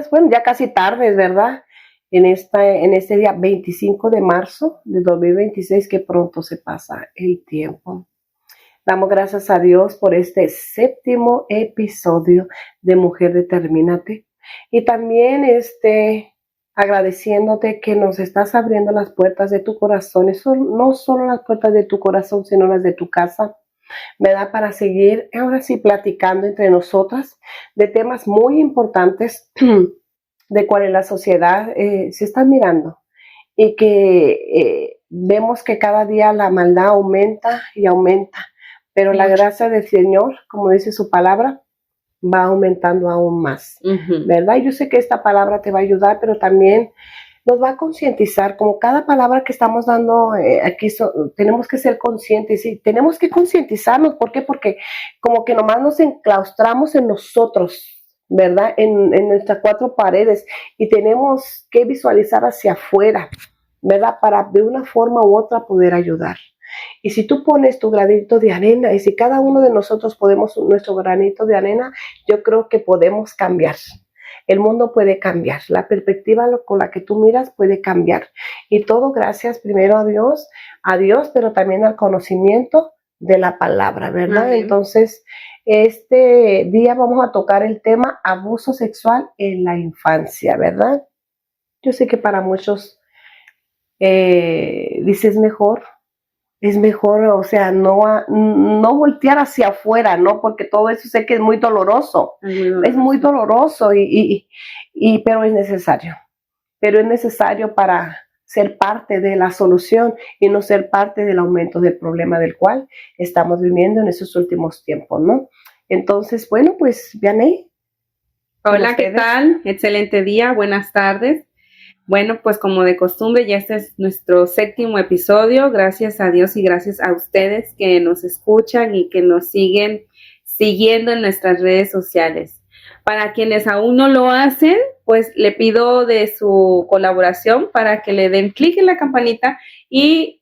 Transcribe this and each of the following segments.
días, bueno, ya casi tardes, ¿verdad? En este día 25 de marzo de 2026, que pronto se pasa el tiempo. Damos gracias a Dios por este séptimo episodio de Mujer Determínate. Y también agradeciéndote que nos estás abriendo las puertas de tu corazón. Eso no solo las puertas de tu corazón, sino las de tu casa, ¿verdad? Para seguir ahora sí platicando entre nosotras de temas muy importantes de cuáles la sociedad se está mirando y que vemos que cada día la maldad aumenta y aumenta, pero la gracia del Señor, como dice su palabra, va aumentando aún más, ¿verdad? Yo sé que esta palabra te va a ayudar, pero también nos va a concientizar, como cada palabra que estamos dando aquí, tenemos que ser conscientes y tenemos que concientizarnos. ¿Por qué? Porque como que nomás nos enclaustramos en nosotros, ¿verdad? En nuestras cuatro paredes, y tenemos que visualizar hacia afuera, ¿verdad? Para de una forma u otra poder ayudar. Y si tú pones tu granito de arena, y si cada uno de nosotros ponemos nuestro granito de arena, yo creo que podemos cambiar. El mundo puede cambiar, la perspectiva con la que tú miras puede cambiar. Y todo gracias primero a Dios, pero también al conocimiento de la palabra, ¿verdad? Amén. Entonces, este día vamos a tocar el tema abuso sexual en la infancia, ¿verdad? Yo sé que para muchos dices es mejor, o sea, no voltear hacia afuera, ¿no? Porque todo eso sé que es muy doloroso. Es muy doloroso, pero es necesario. Pero es necesario para ser parte de la solución y no ser parte del aumento del problema del cual estamos viviendo en esos últimos tiempos, ¿no? Entonces, bueno, pues, Vianey. Hola, ¿qué tal? Excelente día, buenas tardes. Bueno, pues como de costumbre, ya este es nuestro séptimo episodio. Gracias a Dios y gracias a ustedes que nos escuchan y que nos siguen siguiendo en nuestras redes sociales. Para quienes aún no lo hacen, pues le pido de su colaboración para que le den clic en la campanita y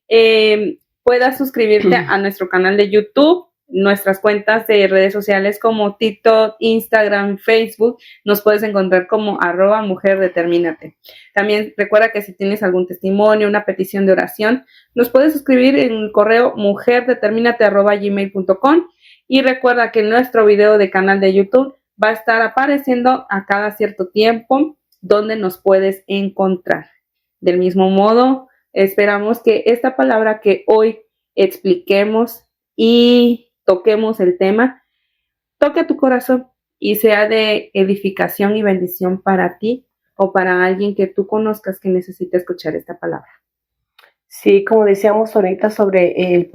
puedas suscribirte a nuestro canal de YouTube, nuestras cuentas de redes sociales como TikTok, Instagram, Facebook. Nos puedes encontrar como @mujerdetermínate. También recuerda que si tienes algún testimonio, una petición de oración, nos puedes escribir en el correo mujerdeterminate@gmail.com. Y recuerda que nuestro video de canal de YouTube va a estar apareciendo a cada cierto tiempo donde nos puedes encontrar. Del mismo modo, esperamos que esta palabra que hoy expliquemos y toquemos el tema, toque tu corazón y sea de edificación y bendición para ti o para alguien que tú conozcas que necesite escuchar esta palabra. Sí, como decíamos ahorita sobre el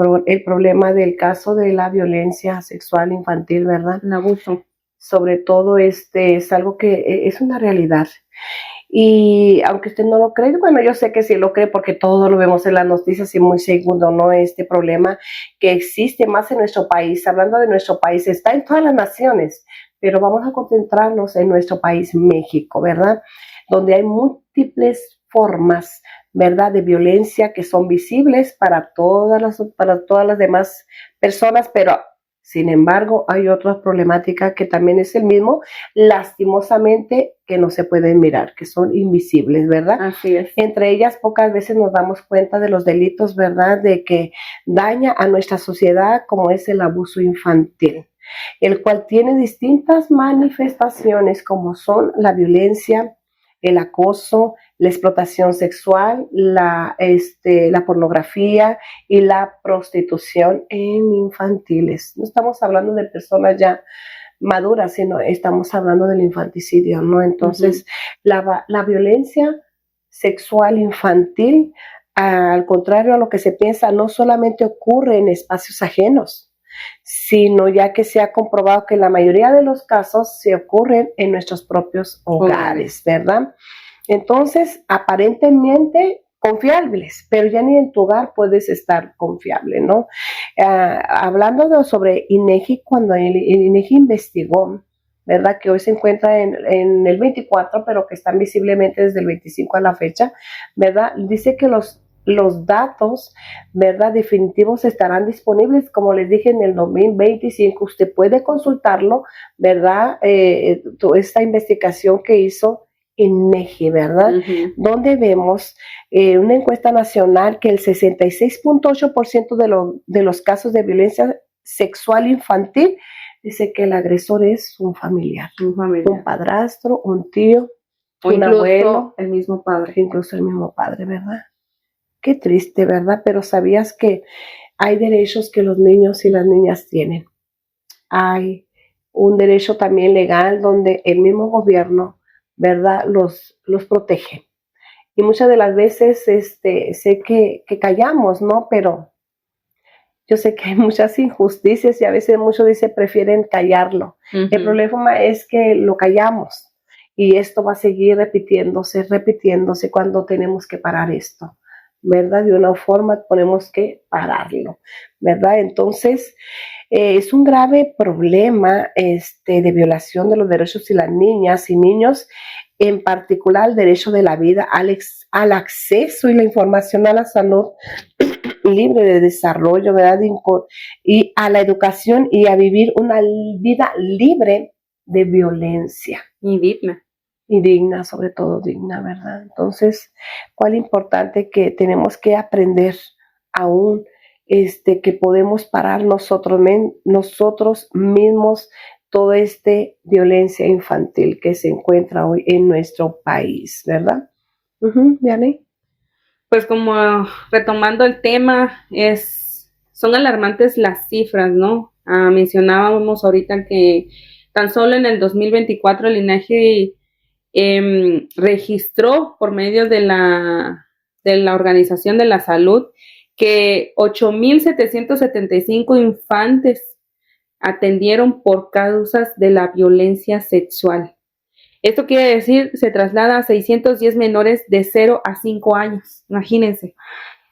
problema del caso de la violencia sexual infantil, ¿verdad? El abuso. Sobre todo es algo que es una realidad. Y aunque usted no lo cree, bueno, yo sé que sí lo cree porque todo lo vemos en las noticias y muy segundo, ¿no? Este problema que existe más en nuestro país, hablando de nuestro país, está en todas las naciones, pero vamos a concentrarnos en nuestro país, México, ¿verdad? Donde hay múltiples formas, ¿verdad?, de violencia que son visibles para todas las demás personas, pero sin embargo, hay otras problemáticas que también es el mismo, lastimosamente, que no se pueden mirar, que son invisibles, ¿verdad? Así es. Entre ellas, pocas veces nos damos cuenta de los delitos, ¿verdad?, de que daña a nuestra sociedad, como es el abuso infantil, el cual tiene distintas manifestaciones, como son la violencia, el acoso, la explotación sexual, la pornografía y la prostitución en infantiles. No estamos hablando de personas ya maduras, sino estamos hablando del infanticidio, ¿no? Entonces, la violencia sexual infantil, al contrario a lo que se piensa, no solamente ocurre en espacios ajenos, sino ya que se ha comprobado que la mayoría de los casos se ocurren en nuestros propios hogares, ¿verdad? Entonces, aparentemente confiables, pero ya ni en tu hogar puedes estar confiable, ¿no? Hablando sobre INEGI, cuando el INEGI investigó, ¿verdad?, que hoy se encuentra en el 24, pero que están visiblemente desde el 25 a la fecha, ¿verdad?, dice que los datos, ¿verdad?, definitivos estarán disponibles, como les dije, en el 2025. Usted puede consultarlo, ¿verdad?, esta investigación que hizo INEGI, ¿verdad? Donde vemos una encuesta nacional que el 66.8% de los casos de violencia sexual infantil dice que el agresor es un familiar, un padrastro, un tío, un abuelo, el mismo padre. Incluso el mismo padre, ¿verdad? Qué triste, ¿verdad? Pero ¿sabías que hay derechos que los niños y las niñas tienen? Hay un derecho también legal donde el mismo gobierno, ¿verdad?, los protege. Y muchas de las veces sé que callamos, ¿no? Pero yo sé que hay muchas injusticias y a veces muchos dicen prefieren callarlo. El problema es que lo callamos y esto va a seguir repitiéndose cuando tenemos que parar esto, ¿verdad? De una forma tenemos que pararlo, ¿verdad? Entonces, es un grave problema de violación de los derechos de las niñas y niños, en particular el derecho de la vida, al acceso y la información a la salud libre de desarrollo, ¿verdad? Y a la educación y a vivir una vida libre de violencia. Y digna. Y digna, sobre todo digna, ¿verdad? Entonces, cuál importante que tenemos que aprender aún que podemos parar nosotros mismos toda esta violencia infantil que se encuentra hoy en nuestro país, ¿verdad? Vianney. Pues como retomando el tema, son alarmantes las cifras, ¿no? Mencionábamos ahorita que tan solo en el 2024 el INEGI registró por medio de la Organización de la Salud que 8,775 infantes atendieron por causas de la violencia sexual. Esto quiere decir, se traslada a 610 menores de 0 a 5 años, imagínense.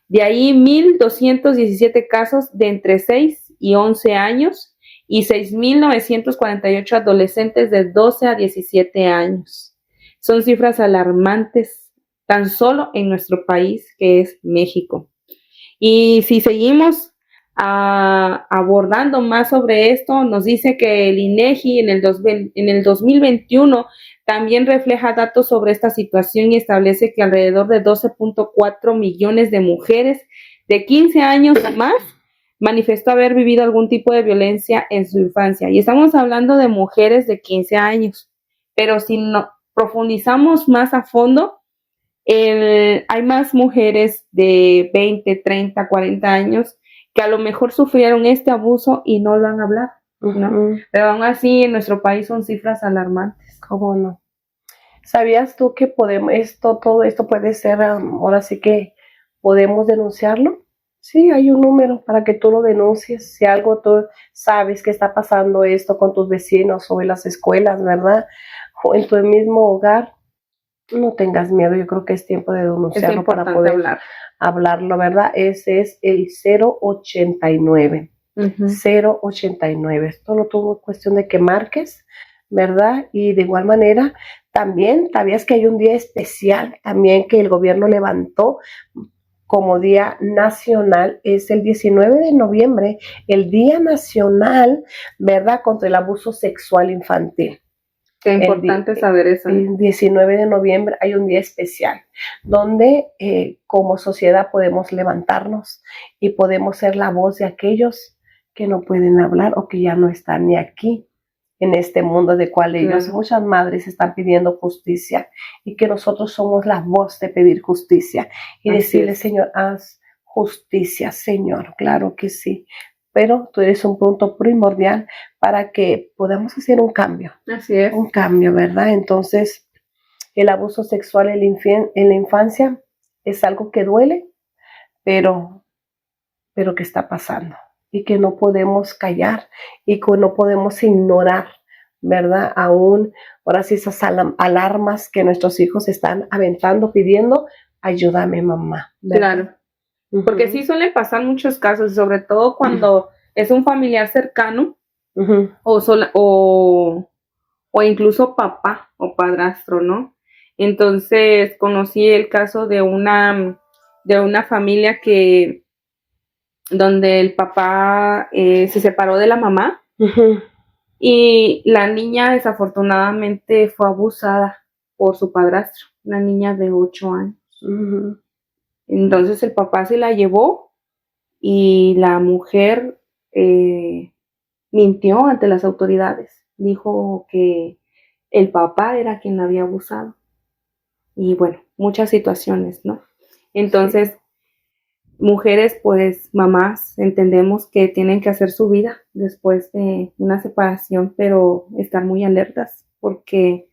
De ahí 1,217 casos de entre 6 y 11 años y 6,948 adolescentes de 12 a 17 años. Son cifras alarmantes tan solo en nuestro país, que es México. Y si seguimos abordando más sobre esto, nos dice que el INEGI en el 2021 también refleja datos sobre esta situación y establece que alrededor de 12.4 millones de mujeres de 15 años o más manifestó haber vivido algún tipo de violencia en su infancia. Y estamos hablando de mujeres de 15 años, pero si no profundizamos más a fondo, hay más mujeres de 20, 30, 40 años que a lo mejor sufrieron este abuso y no lo han hablado, ¿no? Pero aún así en nuestro país son cifras alarmantes. ¿Cómo no? ¿Sabías tú que todo esto puede ser, ahora sí que podemos denunciarlo? Sí, hay un número para que tú lo denuncies. Si algo tú sabes que está pasando esto con tus vecinos o en las escuelas, ¿verdad? O en tu mismo hogar, no tengas miedo. Yo creo que es tiempo de denunciarlo para poder hablarlo, ¿verdad? Ese es el 089. 089. Esto no tuvo cuestión de que marques, ¿verdad? Y de igual manera, también, ¿sabías que hay un día especial también que el gobierno levantó como Día Nacional? Es el 19 de noviembre, el Día Nacional, ¿verdad?, contra el abuso sexual infantil. Qué importante saber eso. El 19 de noviembre hay un día especial donde como sociedad podemos levantarnos y podemos ser la voz de aquellos que no pueden hablar o que ya no están ni aquí en este mundo de cual ellos, muchas madres están pidiendo justicia y que nosotros somos la voz de pedir justicia y decirle, Señor, haz justicia, Señor, claro que sí. Pero tú eres un punto primordial para que podamos hacer un cambio. Así es. Un cambio, ¿verdad? Entonces, el abuso sexual en la infancia es algo que duele, pero que está pasando y que no podemos callar y que no podemos ignorar, ¿verdad? Aún, ahora sí, esas alarmas que nuestros hijos están aventando, pidiendo, ayúdame, mamá, ¿verdad? Claro. Porque sí suelen pasar muchos casos, sobre todo cuando es un familiar cercano o incluso papá o padrastro, ¿no? Entonces conocí el caso de una familia donde el papá se separó de la mamá y la niña desafortunadamente fue abusada por su padrastro, una niña de 8 años. Ujú. Entonces el papá se la llevó y la mujer mintió ante las autoridades. Dijo que el papá era quien la había abusado. Y bueno, muchas situaciones, ¿no? Entonces, mujeres, pues mamás, entendemos que tienen que hacer su vida después de una separación, pero estar muy alertas, porque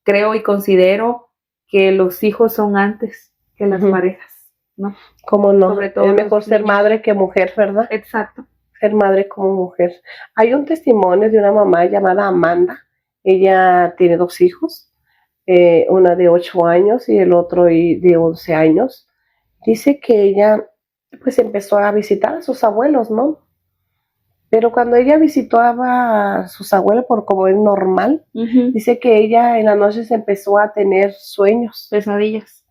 creo y considero que los hijos son antes que las Ujú. parejas, ¿no? ¿Cómo no? Sobre todo Es mejor los ser niños. madre que mujer, ¿verdad? Exacto. Ser madre como mujer. Hay un testimonio de una mamá llamada Amanda. Ella tiene 2 hijos, una de 8 años y el otro de 11 años. Dice que ella pues empezó a visitar a sus abuelos, ¿no? Pero cuando ella visitó a sus abuelos, por como es normal, dice que ella en la noche se empezó a tener sueños,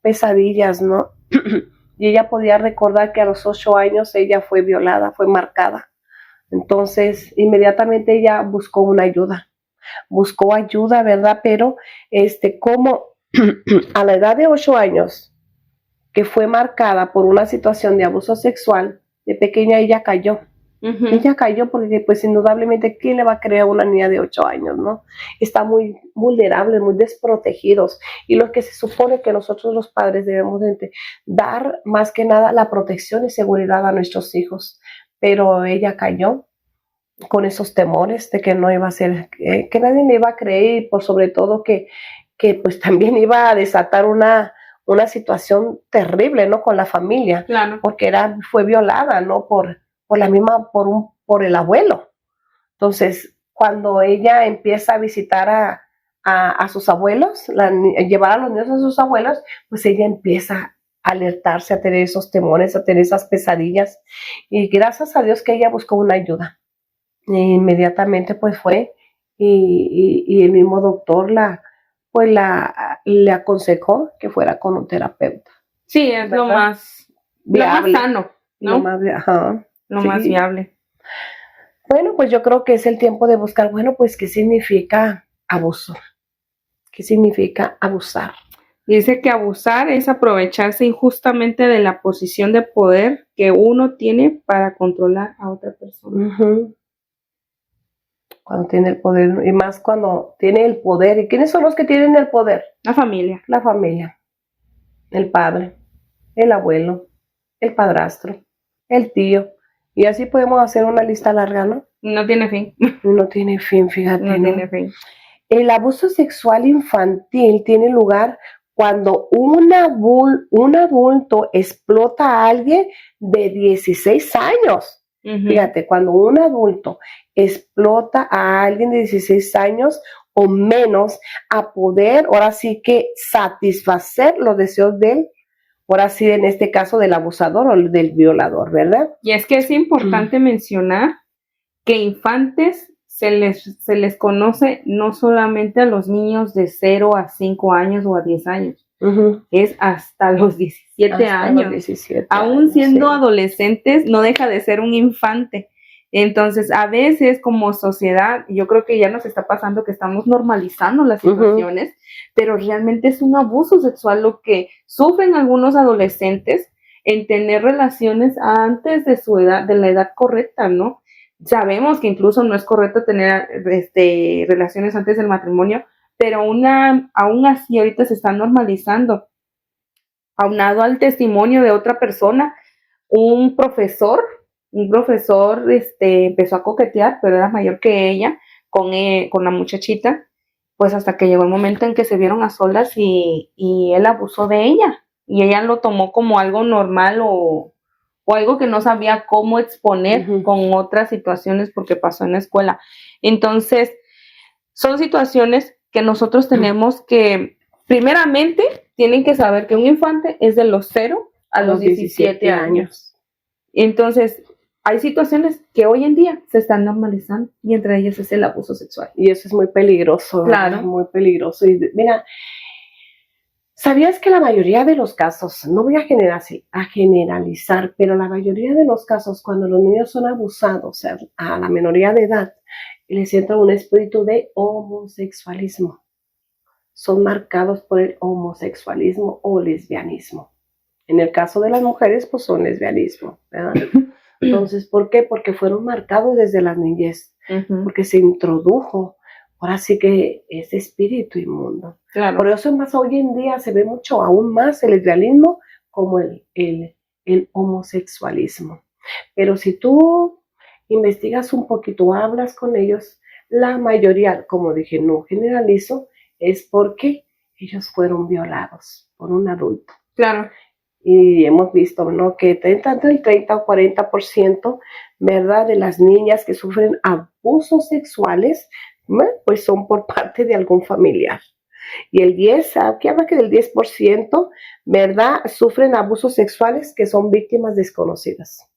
pesadillas, ¿no? Y ella podía recordar que a los 8 años ella fue violada, fue marcada. Entonces, inmediatamente ella buscó ayuda, ¿verdad? Pero, como a la edad de 8 años, que fue marcada por una situación de abuso sexual, de pequeña ella cayó. Ella cayó porque, pues, indudablemente, ¿quién le va a creer a una niña de 8 años, no? Está muy vulnerable, muy desprotegidos. Y lo que se supone que nosotros los padres debemos dar, más que nada, la protección y seguridad a nuestros hijos. Pero ella cayó con esos temores de que no iba a ser, que nadie le iba a creer, y por sobre todo que pues también iba a desatar una situación terrible, ¿no? Con la familia, Claro. Porque fue violada, ¿no? Por el abuelo. Entonces, cuando ella empieza a visitar a sus abuelos, llevar a los niños a sus abuelos, pues ella empieza a alertarse, a tener esos temores, a tener esas pesadillas. Y gracias a Dios que ella buscó una ayuda. E inmediatamente pues fue y el mismo doctor le aconsejó que fuera con un terapeuta. Sí, es lo más sano, ¿no? Lo más viable. Bueno, pues yo creo que es el tiempo de buscar, bueno, pues qué significa abuso, qué significa abusar. Dice que abusar es aprovecharse injustamente de la posición de poder que uno tiene para controlar a otra persona. Uh-huh. Cuando tiene el poder, y más cuando tiene el poder. ¿Y quiénes son los que tienen el poder? La familia. La familia, el padre, el abuelo, el padrastro, el tío. Y así podemos hacer una lista larga, ¿no? No tiene fin. No tiene fin, fíjate. No tiene fin. El abuso sexual infantil tiene lugar cuando un adulto explota a alguien de 16 años. Uh-huh. Fíjate, cuando un adulto explota a alguien de 16 años o menos a poder, ahora sí que satisfacer los deseos de él, ahora sí en este caso del abusador o del violador, ¿verdad? Y es que es importante mencionar que infantes se les conoce no solamente a los niños de 0 a 5 años o a 10 años, uh-huh. Es hasta los 17 años. Los 17 aún años, siendo adolescentes, no deja de ser un infante. Entonces, a veces como sociedad, yo creo que ya nos está pasando que estamos normalizando las situaciones, uh-huh. Pero realmente es un abuso sexual lo que sufren algunos adolescentes en tener relaciones antes de su edad, de la edad correcta, ¿no? Sabemos que incluso no es correcto tener relaciones antes del matrimonio, pero aún así ahorita se está normalizando. Aunado al testimonio de otra persona, un profesor empezó a coquetear, pero era mayor que ella, con la muchachita, pues hasta que llegó el momento en que se vieron a solas y él abusó de ella, y ella lo tomó como algo normal o algo que no sabía cómo exponer, uh-huh. Con otras situaciones porque pasó en la escuela. Entonces, son situaciones que nosotros tenemos que, primeramente, tienen que saber que un infante es de los 0 a los 17 años. Entonces, hay situaciones que hoy en día se están normalizando y entre ellas es el abuso sexual. Y eso es muy peligroso. Claro. Muy peligroso. Y mira, ¿sabías que la mayoría de los casos, no voy a generalizar, pero la mayoría de los casos cuando los niños son abusados a la minoría de edad, les entra un espíritu de homosexualismo? son marcados por el homosexualismo o lesbianismo. En el caso de las mujeres, pues son lesbianismo, ¿verdad? Entonces, ¿por qué? Porque fueron marcados desde la niñez, porque se introdujo, ahora sí que ese espíritu inmundo. Claro. Por eso más hoy en día se ve mucho, aún más el lesbianismo como el homosexualismo. Pero si tú investigas un poquito, hablas con ellos, la mayoría, como dije, no generalizo, es porque ellos fueron violados por un adulto. Claro. Y hemos visto, ¿no?, que tanto el 30 o 40%, ¿verdad?, de las niñas que sufren abusos sexuales, pues son por parte de algún familiar. Y el 10, aquí habla que del 10%, ¿verdad?, sufren abusos sexuales que son víctimas desconocidas.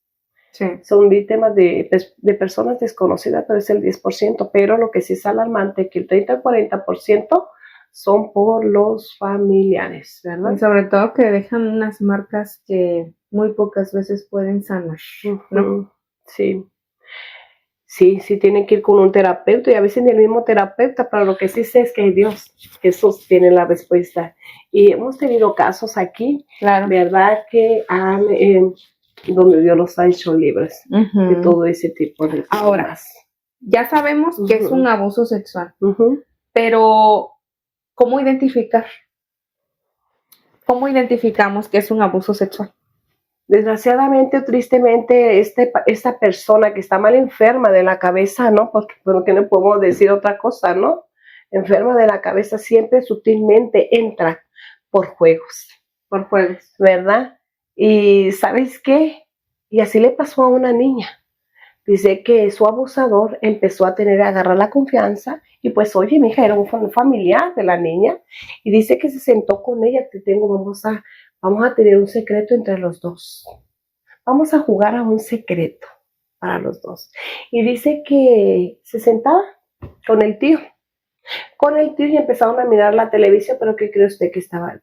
Sí. Son víctimas de personas desconocidas, pero es el 10%, pero lo que sí es alarmante es que el 30 o 40% son por los familiares, ¿verdad? Y sobre todo que dejan unas marcas que muy pocas veces pueden sanar, ¿no? Sí. Sí, tienen que ir con un terapeuta y a veces ni el mismo terapeuta, pero lo que sí sé es que Dios, Jesús tiene la respuesta. Y hemos tenido casos aquí, claro, ¿verdad?, que han, donde Dios los ha hecho libres de todo ese tipo de cosas. Ahora, ya sabemos que es un abuso sexual, pero ¿cómo identificar? ¿Cómo identificamos que es un abuso sexual? Desgraciadamente o tristemente, esta persona que está mal enferma de la cabeza, ¿no? Porque que no podemos decir otra cosa, ¿no? Enferma de la cabeza siempre sutilmente entra por juegos. Por juegos. ¿Verdad? Y ¿sabes qué? Y así le pasó a una niña. Dice que su abusador empezó a agarrar la confianza y pues, oye, mi hija era un familiar de la niña y dice que se sentó con ella, vamos a tener un secreto entre los dos. Vamos a jugar a un secreto para los dos. Y dice que se sentaba con el tío. Y empezaron a mirar la televisión, pero ¿qué cree usted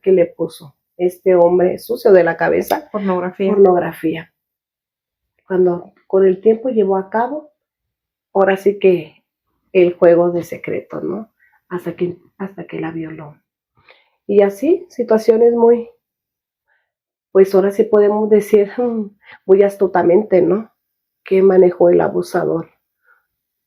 que le puso este hombre sucio de la cabeza? Pornografía. Cuando con el tiempo llevó a cabo, ahora sí que el juego de secreto, ¿no? Hasta que la violó. Y así, situaciones muy, pues ahora sí podemos decir muy astutamente, ¿no?, que manejó el abusador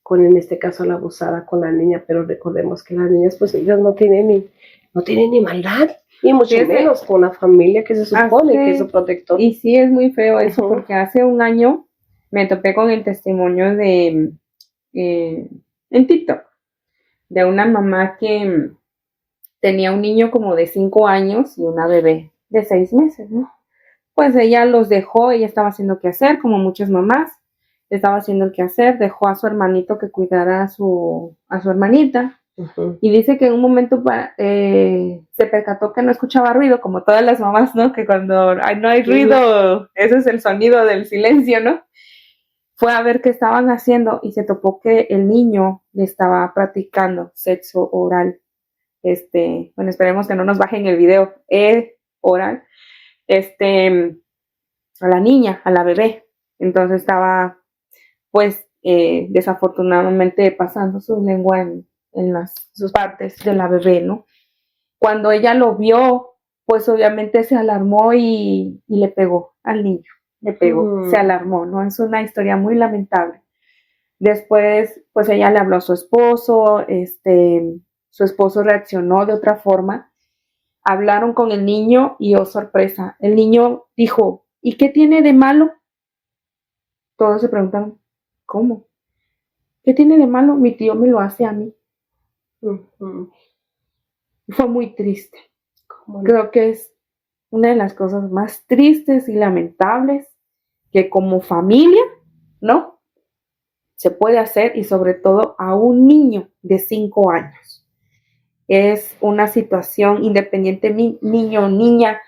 en este caso la abusada con la niña, pero recordemos que las niñas, pues ellas no tienen ni maldad, y mucho menos con una familia que se supone que es su protector. Y sí, es muy feo eso, porque hace un año me topé con el testimonio de en TikTok de una mamá que tenía un niño como de 5 años y una bebé de 6 meses, ¿no? Pues ella los dejó, ella estaba haciendo qué hacer, como muchas mamás, estaba haciendo el quehacer, dejó a su hermanito que cuidara a su hermanita, y dice que en un momento se percató que no escuchaba ruido, como todas las mamás, ¿no? Que cuando no hay ruido, ese es el sonido del silencio, ¿no? Fue a ver qué estaban haciendo y se topó que el niño le estaba practicando sexo oral. Bueno, esperemos que no nos bajen el video oral, a la niña, a la bebé. Entonces estaba, pues, desafortunadamente pasando su lengua en sus partes de la bebé, ¿no? Cuando ella lo vio, pues obviamente se alarmó y le pegó al niño. Le pegó, se alarmó, ¿no? Es una historia muy lamentable. Después, pues ella le habló a su esposo, su esposo reaccionó de otra forma. Hablaron con el niño y, oh sorpresa, el niño dijo, ¿y qué tiene de malo? Todos se preguntaron, ¿cómo? ¿Qué tiene de malo? Mi tío me lo hace a mí. Fue muy triste. Creo que es una de las cosas más tristes y lamentables que como familia, ¿no?, se puede hacer, y sobre todo a un niño de 5 años. Es una situación independiente, niño o niña,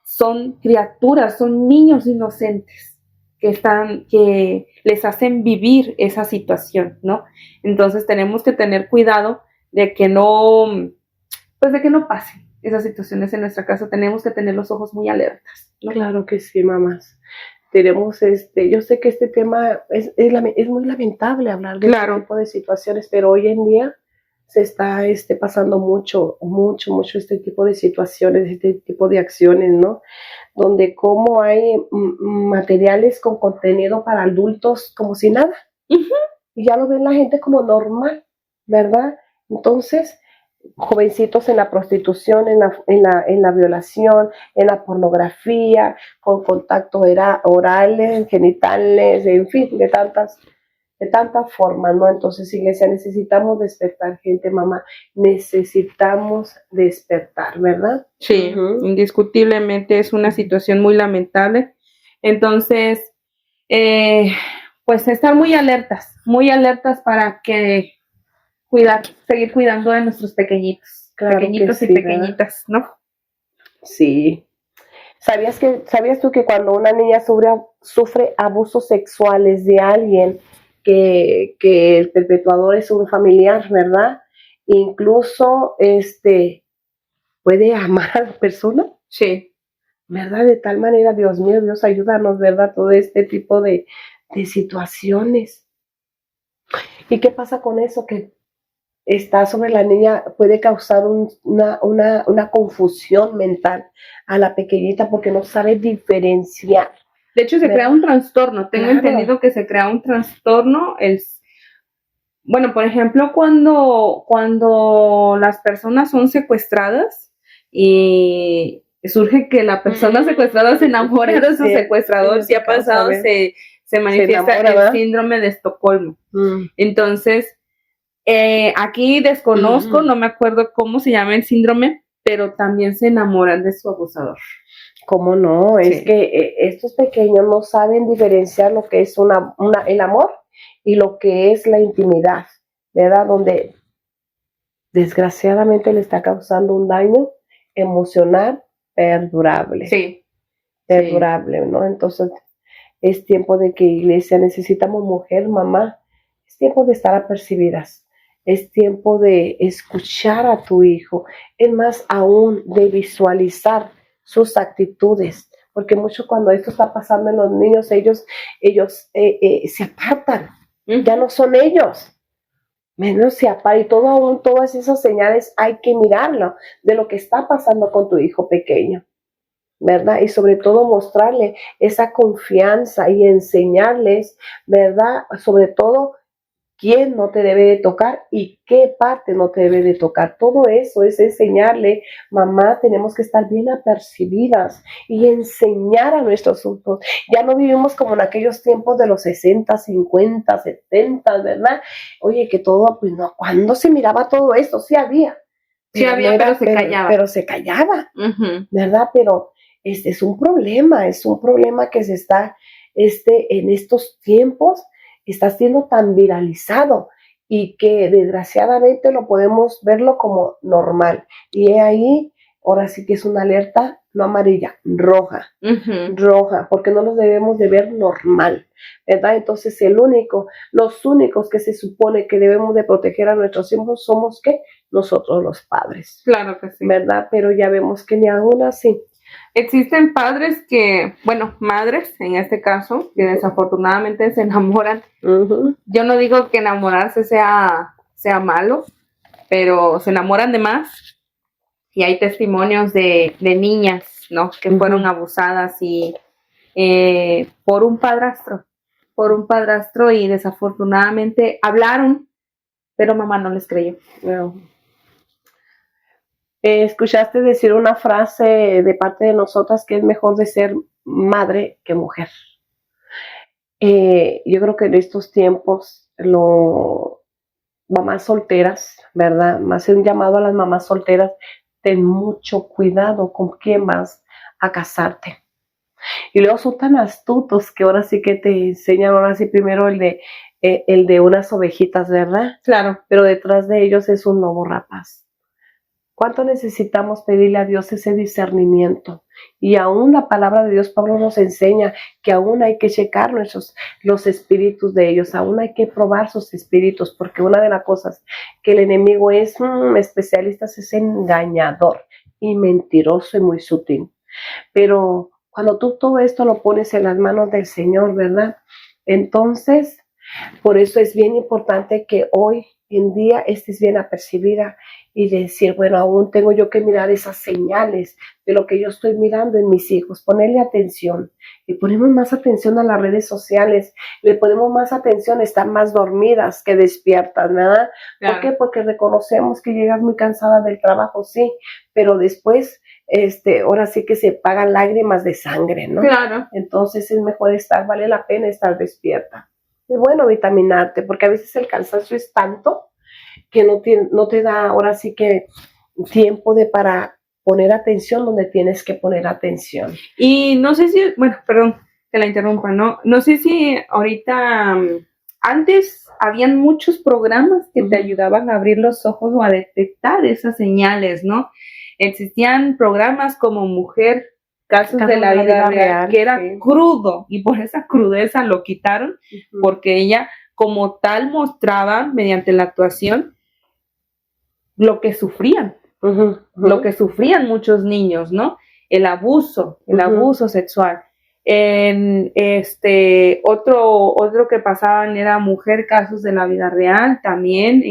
son criaturas, son niños inocentes que les hacen vivir esa situación, ¿no? Entonces tenemos que tener cuidado de que no pasen esas situaciones en nuestra casa. Tenemos que tener los ojos muy alertas, ¿no? Claro que sí, mamás. Tenemos yo sé que este tema es muy lamentable hablar de este tipo de situaciones, pero hoy en día se está pasando mucho este tipo de situaciones, este tipo de acciones, ¿no? Donde como hay materiales con contenido para adultos como si nada. Uh-huh. Y ya lo ven la gente como normal, ¿verdad? Entonces, jovencitos en la prostitución, en la violación, en la pornografía, con contactos orales, genitales, en fin, de tantas formas, ¿no? Entonces, iglesia, necesitamos despertar, gente, mamá, necesitamos despertar, ¿verdad? Sí, indiscutiblemente es una situación muy lamentable. Entonces, pues estar muy alertas para que seguir cuidando de nuestros pequeñitos, claro, pequeñitos sí, y pequeñitas, ¿verdad? ¿No? Sí. ¿Sabías tú que cuando una niña sufre abusos sexuales de alguien, que el perpetuador es un familiar, ¿verdad? Incluso puede amar a la persona? Sí. ¿Verdad? De tal manera, Dios mío, Dios ayúdanos, ¿verdad? Todo este tipo de situaciones. ¿Y qué pasa con eso? Que está sobre la niña, puede causar una confusión mental a la pequeñita porque no sabe diferenciar. De hecho, se crea un trastorno. Tengo entendido que se crea un trastorno. Bueno, por ejemplo, cuando las personas son secuestradas y surge que la persona secuestrada se enamora de su secuestrador, si ha pasado, se manifiesta el síndrome de Estocolmo. Entonces, aquí desconozco, no me acuerdo cómo se llama el síndrome, pero también se enamoran de su abusador. ¿Cómo no? Sí. Es que estos pequeños no saben diferenciar lo que es el amor y lo que es la intimidad, ¿verdad? Donde desgraciadamente le está causando un daño emocional perdurable. Sí. Perdurable, ¿no? Entonces, es tiempo de que, iglesia, necesitamos mujer, mamá, es tiempo de estar apercibidas, es tiempo de escuchar a tu hijo, es más aún de visualizar sus actitudes, porque mucho cuando esto está pasando en los niños, ellos se apartan, ya no son ellos, menos se apartan, y todas esas señales hay que mirarlo, de lo que está pasando con tu hijo pequeño, ¿verdad? Y sobre todo mostrarle esa confianza y enseñarles, ¿verdad? Sobre todo quién no te debe de tocar y qué parte no te debe de tocar. Todo eso es enseñarle, mamá, tenemos que estar bien apercibidas y enseñar a nuestros hijos. Ya no vivimos como en aquellos tiempos de los 60, 50, 70, ¿verdad? Oye, que todo, pues no, ¿cuándo se miraba todo esto? Sí había. Sí había, pero se callaba. Pero se callaba, ¿verdad? Pero es un problema que se está, en estos tiempos, está siendo tan viralizado y que desgraciadamente lo podemos verlo como normal. Y ahí, ahora sí que es una alerta, no amarilla, roja, roja, porque no los debemos de ver normal, ¿verdad? Entonces los únicos que se supone que debemos de proteger a nuestros hijos somos, ¿qué? Nosotros los padres. Claro que sí. ¿Verdad? Pero ya vemos que ni aún así. Existen padres madres en este caso, que desafortunadamente se enamoran. Yo no digo que enamorarse sea malo, pero se enamoran de más. Y hay testimonios de niñas, ¿no? Que fueron abusadas y por un padrastro y desafortunadamente hablaron, pero mamá no les creyó. No. Escuchaste decir una frase de parte de nosotras que es mejor de ser madre que mujer. Yo creo que en estos tiempos mamás solteras, ¿verdad? Más un llamado a las mamás solteras, ten mucho cuidado con quién vas a casarte. Y luego son tan astutos que ahora sí que te enseñan, ahora sí primero el de unas ovejitas, ¿verdad? Claro. Pero detrás de ellos es un lobo rapaz. ¿Cuánto necesitamos pedirle a Dios ese discernimiento? Y aún la palabra de Dios, Pablo nos enseña que aún hay que checar los espíritus de ellos, aún hay que probar sus espíritus, porque una de las cosas que el enemigo es especialista es engañador y mentiroso y muy sutil. Pero cuando tú todo esto lo pones en las manos del Señor, ¿verdad? Entonces, por eso es bien importante que hoy en día estés bien apercibida y decir, bueno, aún tengo yo que mirar esas señales de lo que yo estoy mirando en mis hijos, ponerle atención. Le ponemos más atención a las redes sociales, le ponemos más atención a estar más dormidas que despiertas, ¿verdad? Claro. ¿Por qué? Porque reconocemos que llegas muy cansada del trabajo, sí, pero después, ahora sí que se pagan lágrimas de sangre, ¿no? Claro. Entonces es mejor vale la pena estar despierta. Es bueno vitaminarte, porque a veces el cansancio es tanto que no te da ahora sí que tiempo para poner atención donde tienes que poner atención. Y no sé si, bueno, perdón que la interrumpa, no sé si ahorita, antes habían muchos programas que te ayudaban a abrir los ojos o a detectar esas señales, ¿no? Existían programas como Mujer, Casos de la vida real, que era crudo, y por esa crudeza lo quitaron, porque ella como tal mostraba mediante la actuación lo que sufrían, lo que sufrían muchos niños, ¿no? El abuso sexual. En otro que pasaban era Mujer, Casos de la vida real, también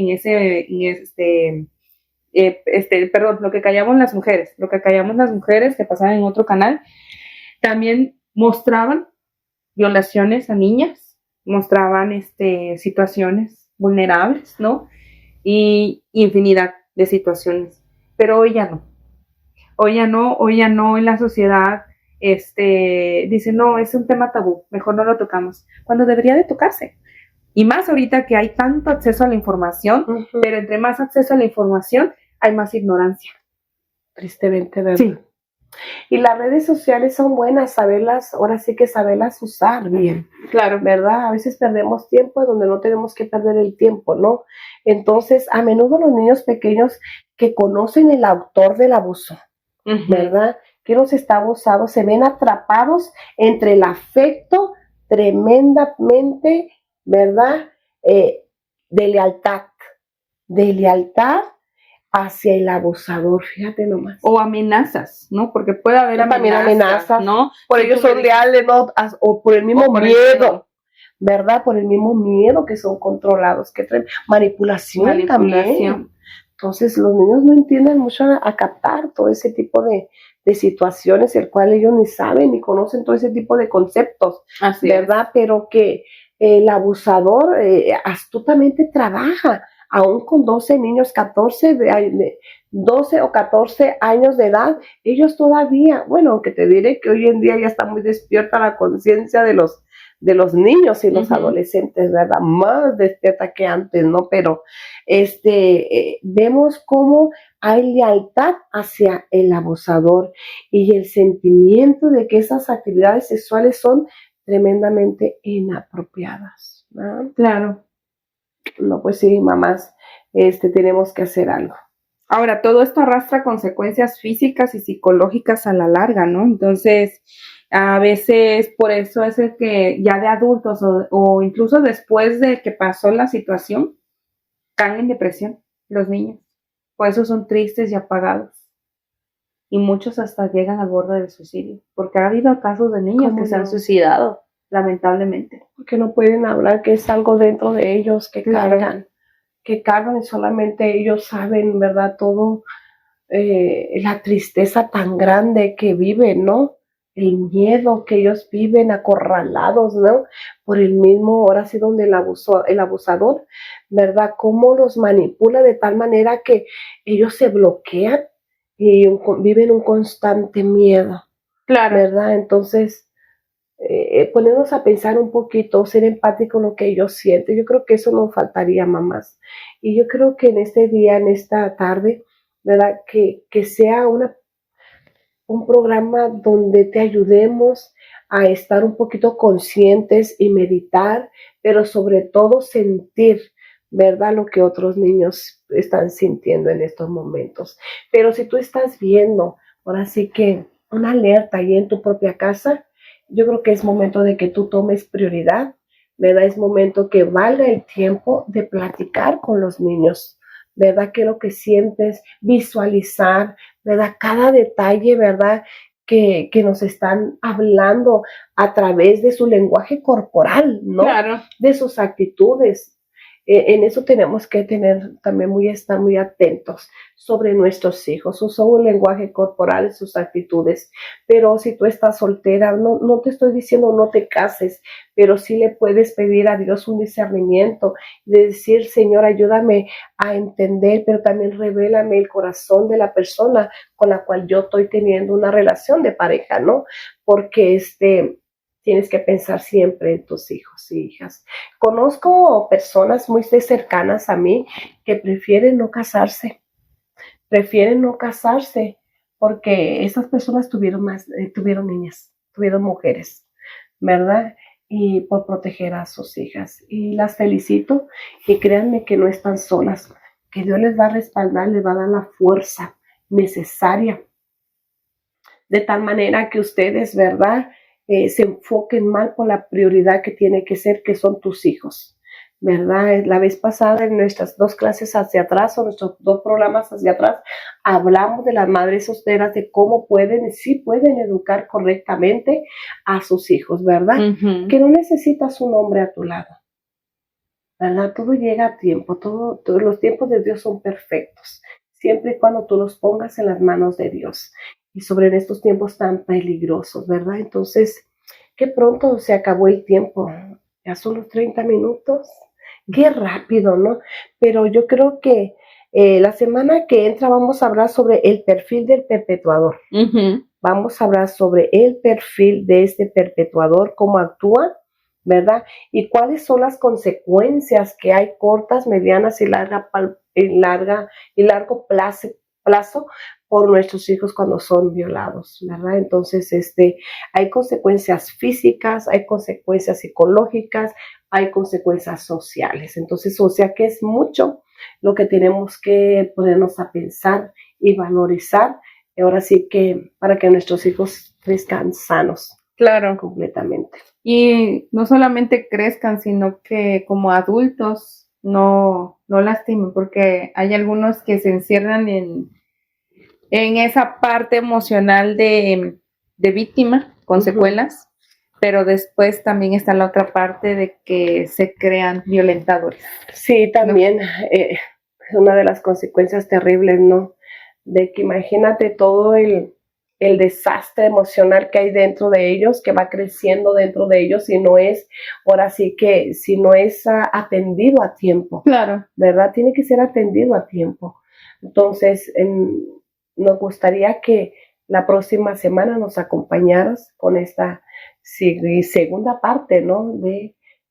lo que callamos las mujeres, que pasaban en otro canal, también mostraban violaciones a niñas, mostraban situaciones vulnerables, ¿no? Y infinidad de situaciones, pero hoy ya no en la sociedad dice, no, es un tema tabú, mejor no lo tocamos, cuando debería de tocarse. Y más ahorita que hay tanto acceso a la información, pero entre más acceso a la información, hay más ignorancia. Tristemente, ¿verdad? Sí. Y las redes sociales son buenas, ahora sí que saberlas usar bien. Claro. ¿Verdad? A veces perdemos tiempo donde no tenemos que perder el tiempo, ¿no? Entonces, a menudo los niños pequeños que conocen el autor del abuso, ¿verdad? Que nos está abusado, se ven atrapados entre el afecto tremendamente, ¿verdad? De lealtad hacia el abusador, fíjate nomás. O amenazas, ¿no? Porque puede haber amenazas, ¿no? Por ellos son leales, ¿no? O por el mismo miedo, ¿verdad? Por el mismo miedo que son controlados, que traen manipulación también. Entonces los niños no entienden mucho a captar todo ese tipo de situaciones, el cual ellos ni saben ni conocen todo ese tipo de conceptos, así ¿verdad? Es. Pero que el abusador astutamente trabaja, aún con 12 niños, 12 o 14 años de edad, ellos todavía, bueno, aunque te diré que hoy en día ya está muy despierta la conciencia de los niños y los adolescentes, ¿verdad? Más despierta que antes, ¿no? Pero vemos cómo hay lealtad hacia el abusador y el sentimiento de que esas actividades sexuales son tremendamente inapropiadas, ¿verdad? Claro. No, pues sí, mamás, tenemos que hacer algo. Ahora, todo esto arrastra consecuencias físicas y psicológicas a la larga, ¿no? Entonces, a veces por eso es el que ya de adultos o incluso después de que pasó la situación, caen en depresión los niños. Por eso son tristes y apagados. Y muchos hasta llegan al borde del suicidio, porque ha habido casos de niños que se han suicidado, lamentablemente. Porque no pueden hablar, que es algo dentro de ellos que cargan y solamente ellos saben, ¿verdad? Todo, la tristeza tan grande que viven, ¿no? El miedo que ellos viven acorralados, ¿no? Por el mismo, ahora sí, donde el abusador, ¿verdad? Cómo los manipula de tal manera que ellos se bloquean y viven un constante miedo. Claro. ¿Verdad? Entonces, ponernos a pensar un poquito, ser empático con lo que ellos sienten. Yo creo que eso nos faltaría, mamás. Y yo creo que en este día, en esta tarde, ¿verdad? Que sea un programa donde te ayudemos a estar un poquito conscientes y meditar, pero sobre todo sentir, ¿verdad? Lo que otros niños están sintiendo en estos momentos. Pero si tú estás viendo, ahora sí que una alerta ahí en tu propia casa, yo creo que es momento de que tú tomes prioridad, ¿verdad? Es momento que valga el tiempo de platicar con los niños, ¿verdad? ¿Qué es lo que sientes? Visualizar, ¿verdad? Cada detalle, ¿verdad? Que nos están hablando a través de su lenguaje corporal, ¿no? Claro. De sus actitudes. En eso tenemos que estar muy atentos sobre nuestros hijos, su lenguaje corporal, sus actitudes. Pero si tú estás soltera, no te estoy diciendo no te cases, pero sí le puedes pedir a Dios un discernimiento, de decir, Señor, ayúdame a entender, pero también revélame el corazón de la persona con la cual yo estoy teniendo una relación de pareja, ¿no? Porque tienes que pensar siempre en tus hijos y hijas. Conozco personas muy cercanas a mí que prefieren no casarse porque esas personas tuvieron niñas, tuvieron mujeres, ¿verdad? Y por proteger a sus hijas. Y las felicito y créanme que no están solas, que Dios les va a respaldar, les va a dar la fuerza necesaria, de tal manera que ustedes, ¿verdad? Se enfoquen mal por la prioridad que tiene que ser, que son tus hijos, ¿verdad? La vez pasada en nuestras 2 clases hacia atrás, o nuestros 2 programas hacia atrás, hablamos de las madres solteras, de cómo sí pueden educar correctamente a sus hijos, ¿verdad? Uh-huh. Que no necesitas un hombre a tu lado, ¿verdad? Todo llega a tiempo, todos los tiempos de Dios son perfectos, siempre y cuando tú los pongas en las manos de Dios. Y sobre estos tiempos tan peligrosos, ¿verdad? Entonces, qué pronto se acabó el tiempo. Ya son los 30 minutos. Qué rápido, ¿no? Pero yo creo que la semana que entra vamos a hablar sobre el perfil del perpetuador. Uh-huh. Vamos a hablar sobre el perfil de este perpetuador, cómo actúa, ¿verdad? Y cuáles son las consecuencias que hay cortas, medianas y largo plazo por nuestros hijos cuando son violados, ¿verdad? Entonces, hay consecuencias físicas, hay consecuencias psicológicas, hay consecuencias sociales. Entonces, o sea que es mucho lo que tenemos que ponernos a pensar y valorizar, ahora sí que para que nuestros hijos crezcan sanos. Claro. Completamente. Y no solamente crezcan, sino que como adultos no lastimen, porque hay algunos que se encierran en esa parte emocional de víctima, con secuelas, pero después también está la otra parte de que se crean violentadores. Sí, también, ¿no? Es una de las consecuencias terribles, ¿no? De que imagínate todo el desastre emocional que hay dentro de ellos, que va creciendo dentro de ellos, si no es atendido a tiempo. Claro. ¿Verdad? Tiene que ser atendido a tiempo. Entonces, nos gustaría que la próxima semana nos acompañaras con esta segunda parte, ¿no?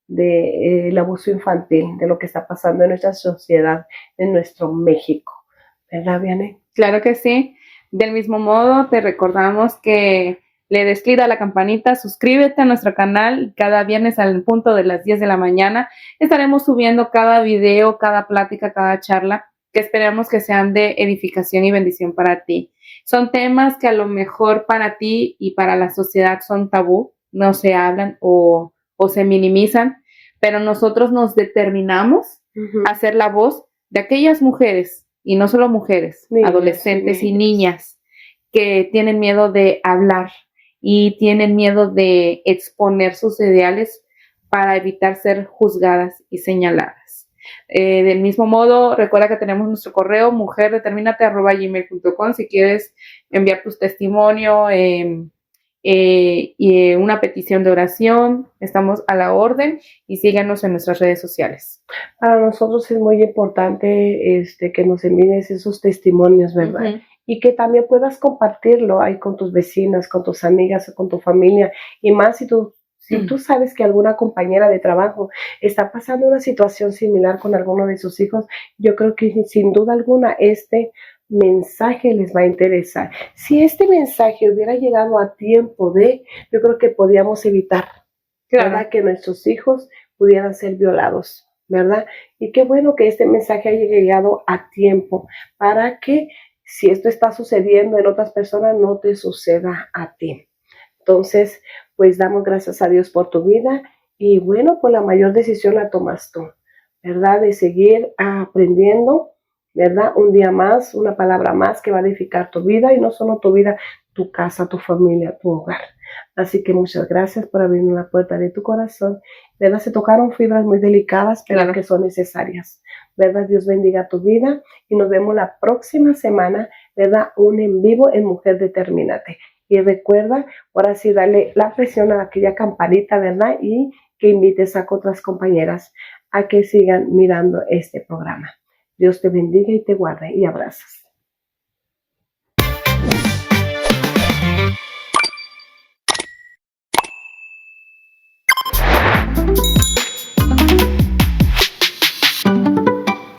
de el abuso infantil, de lo que está pasando en nuestra sociedad, en nuestro México. ¿Verdad, Vianney? Claro que sí. Del mismo modo, te recordamos que le des clic a la campanita, suscríbete a nuestro canal. Cada viernes al punto de las 10 de la mañana estaremos subiendo cada video, cada plática, cada charla, que esperamos que sean de edificación y bendición para ti. Son temas que a lo mejor para ti y para la sociedad son tabú, no se hablan o se minimizan, pero nosotros nos determinamos a ser la voz de aquellas mujeres, y no solo mujeres, niñas, adolescentes y niñas que tienen miedo de hablar y tienen miedo de exponer sus ideales para evitar ser juzgadas y señaladas. Del mismo modo, recuerda que tenemos nuestro correo mujerdeterminate@gmail.com si quieres enviar tu testimonio y una petición de oración. Estamos a la orden y síganos en nuestras redes sociales. Para nosotros es muy importante que nos envíes esos testimonios, ¿verdad? Uh-huh. Y que también puedas compartirlo ahí con tus vecinas, con tus amigas, con tu familia, y más si tú sabes que alguna compañera de trabajo está pasando una situación similar con alguno de sus hijos, yo creo que sin duda alguna este mensaje les va a interesar. Si este mensaje hubiera llegado a tiempo yo creo que podíamos evitar, claro, ¿verdad? Que nuestros hijos pudieran ser violados, ¿verdad? Y qué bueno que este mensaje haya llegado a tiempo para que si esto está sucediendo en otras personas, no te suceda a ti. Entonces, pues damos gracias a Dios por tu vida y bueno, pues la mayor decisión la tomas tú, ¿verdad? De seguir aprendiendo, ¿verdad? Un día más, una palabra más que va a edificar tu vida y no solo tu vida, tu casa, tu familia, tu hogar. Así que muchas gracias por abrirnos la puerta de tu corazón. ¿Verdad? Se tocaron fibras muy delicadas, pero Claro. que son necesarias. ¿Verdad? Dios bendiga tu vida y nos vemos la próxima semana, ¿verdad? Un en vivo en Mujer Determínate. Y recuerda, ahora sí, darle la presión a aquella campanita, ¿verdad? Y que invites a otras compañeras a que sigan mirando este programa. Dios te bendiga y te guarde y abrazos.